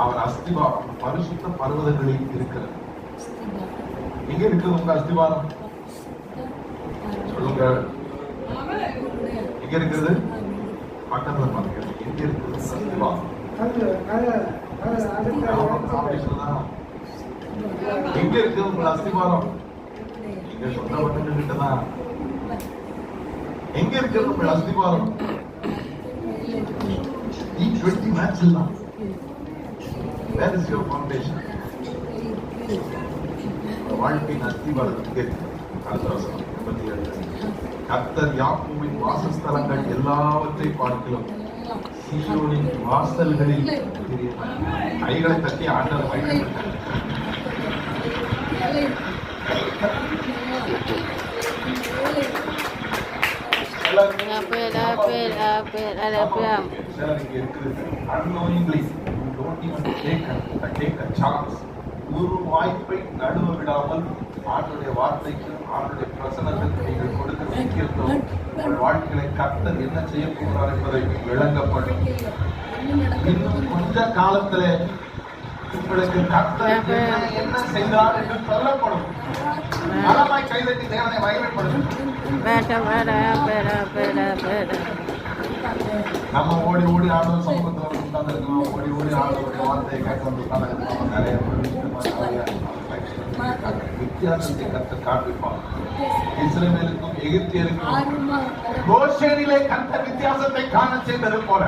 அவர் அஸ்திவாரம் பரிசுத்த பர்வதங்களில் இருக்கிறது. எங்க இருக்குது உங்க அஸ்திவாரம்? சொல்லுங்க, எங்க இருக்குது? பக்கத்துல பாருங்க, எங்க இருக்குது அஸ்திவாரம்? எங்க இருக்கு உங்க அஸ்திவாரம்? எங்க சொந்த பட்டங்கள் கிட்டதான். எங்க இருக்கிறது உங்க அஸ்திவாரம்? T20 மேட்ச்ல தான். Where is your foundation? வாழ்க்கையின் அஸ்திவாரத்துக்கு கர்த்தர் யாக்கோபின் வாசஸ்தலங்கள் எல்லாவற்றை பார்க்கிறோம், சீயோனின் வாசல்களில் கைகளை தட்டி ஆண்டவர் வைக்கப்பட்டார். ஒரு வாய்ப்பை நடுவ விடாமல் ஆண்டுடைய வார்த்தைக்கு ஆண்டுடைய பிரசனத்திற்கு நீங்கள் கொடுக்க சீக்கிரத்தோ உங்கள் வாழ்க்கையை கர்த்தர் என்ன செய்ய போகிறார் என்பதை விளங்கப்படும். இன்னும் கொஞ்ச காலத்திலே உங்களுக்கு கர்த்தர் என்ன செய்தார் என்று சொல்லப்படும். நலமாய் கைதட்டி தேவனை மகிமைப்படும். நம்ம ஓடி ஓடி ஆண்டவர் சமூகத்தில் உட்கார்ந்து இருக்கலாம், ஓடி ஓடி ஆண்டவருடைய வார்த்தையை கேட்டு வந்து உட்கார்ந்து இருக்கலாம். நிறைய வித்தியாசத்தை கர்த்தர் காண்பிப்பார். இஸ்ரவேலுக்கும் எகிப்தியருக்கும் கோஷேனிலே கர்த்தர் வித்தியாசத்தை காண செய்தது போல